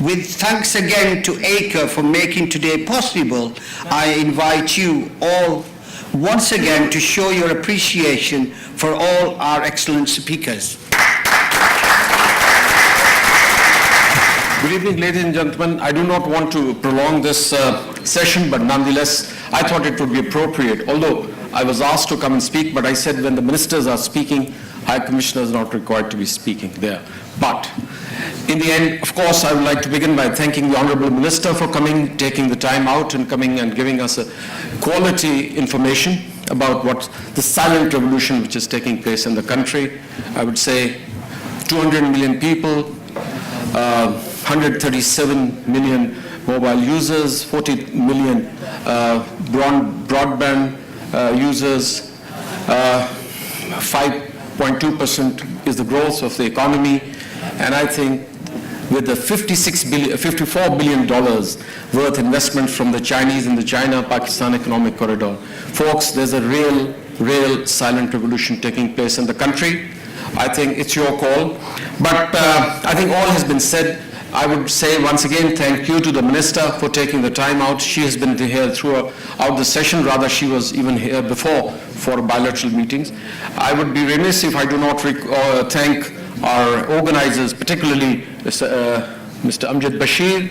With thanks again to ACRE for making today possible, I invite you all once again to show your appreciation for all our excellent speakers. Good evening, ladies and gentlemen. I do not want to prolong this session, but nonetheless, I thought it would be appropriate, although I was asked to come and speak, but I said when the ministers are speaking, High Commissioner is not required to be speaking there. But in the end, of course, I would like to begin by thanking the Honorable Minister for coming, taking the time out and coming and giving us a quality information about what the silent revolution which is taking place in the country. I would say 200 million people, 137 million mobile users, 40 million broadband users, 5.2% is the growth of the economy, and I think with the $54 billion worth investment from the Chinese in the China-Pakistan economic corridor. Folks, there's a real silent revolution taking place in the country. I think it's your call. But I think all has been said. I would say once again thank you to the Minister for taking the time out. She has been here throughout the session. Rather, she was even here before for bilateral meetings. I would be remiss if I do not thank our organizers, particularly Mr. Amjad Bashir,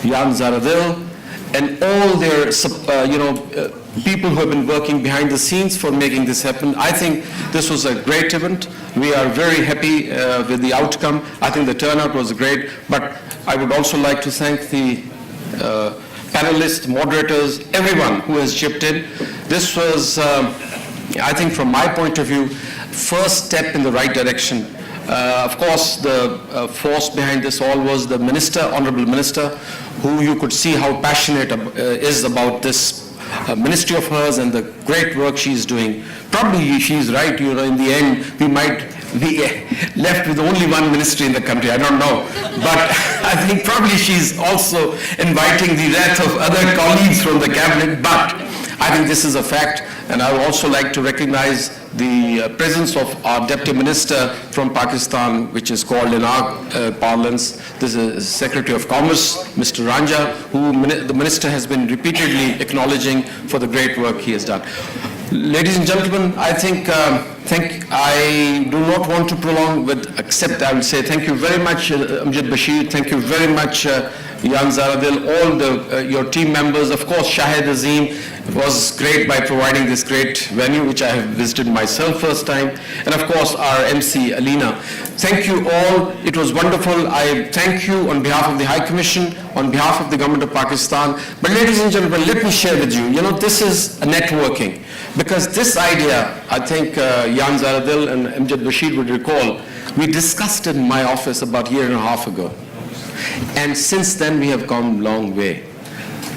Jan Zaradil, and all their people who have been working behind the scenes for making this happen. I think this was a great event. We are very happy with the outcome. I think the turnout was great, but I would also like to thank the panelists, moderators, everyone who has chipped in. This was, I think from my point of view, first step in the right direction. Of course, the force behind this all was the Minister, Honorable Minister, who you could see how passionate is about this ministry of hers and the great work she's doing. Probably she's right, in the end, we might be left with only one ministry in the country, I don't know. But I think probably she's also inviting the wrath of other colleagues from the cabinet, but I think this is a fact. And I would also like to recognize the presence of our Deputy Minister from Pakistan, which is called in our parlance, this is Secretary of Commerce, Mr. Ranja, who the Minister has been repeatedly acknowledging for the great work he has done. Ladies and gentlemen, I think I do not want to prolong except I will say thank you very much, Amjad Bashir, thank you very much, Jan Zaradil, all your team members. Of course, Shahid Azim was great by providing this great venue, which I have visited myself first time. And of course, our MC, Alina. Thank you all. It was wonderful. I thank you on behalf of the High Commission, on behalf of the Government of Pakistan. But ladies and gentlemen, let me share with you, this is a networking. Because this idea, I think Jan Zaradil and Amjad Bashir would recall, we discussed it in my office about a year and a half ago. And since then, we have come a long way.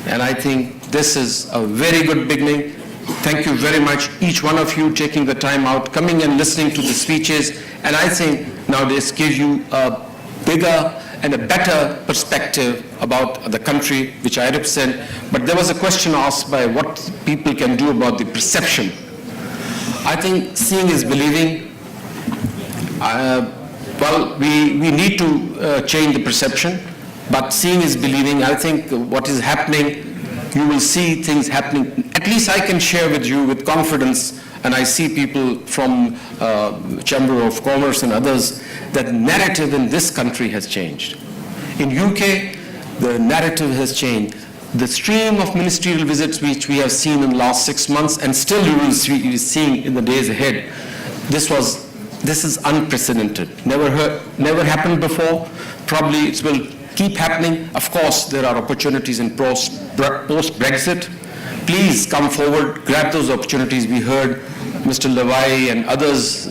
And I think this is a very good beginning. Thank you very much, each one of you taking the time out, coming and listening to the speeches. And I think now this gives you a bigger and a better perspective about the country which I represent. But there was a question asked by what people can do about the perception. I think seeing is believing. Well, we need to change the perception, but seeing is believing. I think what is happening, you will see things happening. At least I can share with you with confidence, and I see people from Chamber of Commerce and others, that narrative in this country has changed. In UK, the narrative has changed. The stream of ministerial visits which we have seen in the last 6 months, and still you will be seeing in the days ahead, this is unprecedented. Never happened before. Probably it will keep happening. Of course, there are opportunities in post-Brexit. Please come forward, grab those opportunities. We heard Mr. Lawai and others,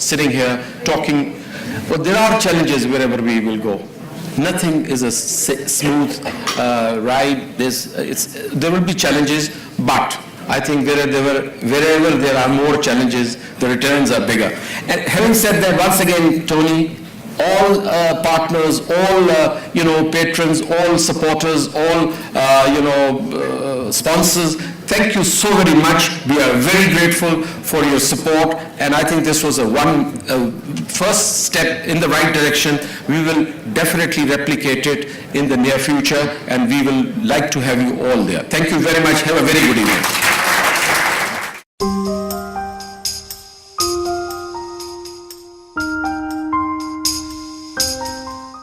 sitting here talking But there are challenges wherever we will go. Nothing is a smooth ride. There will be challenges, but I think wherever there are more challenges, the returns are bigger. And having said that, once again, Tony, all partners, all patrons, all supporters, all sponsors, thank you so very much. We are very grateful for your support, and I think this was a first step in the right direction. We will definitely replicate it in the near future, and we will like to have you all there. Thank you very much. Have a very good evening.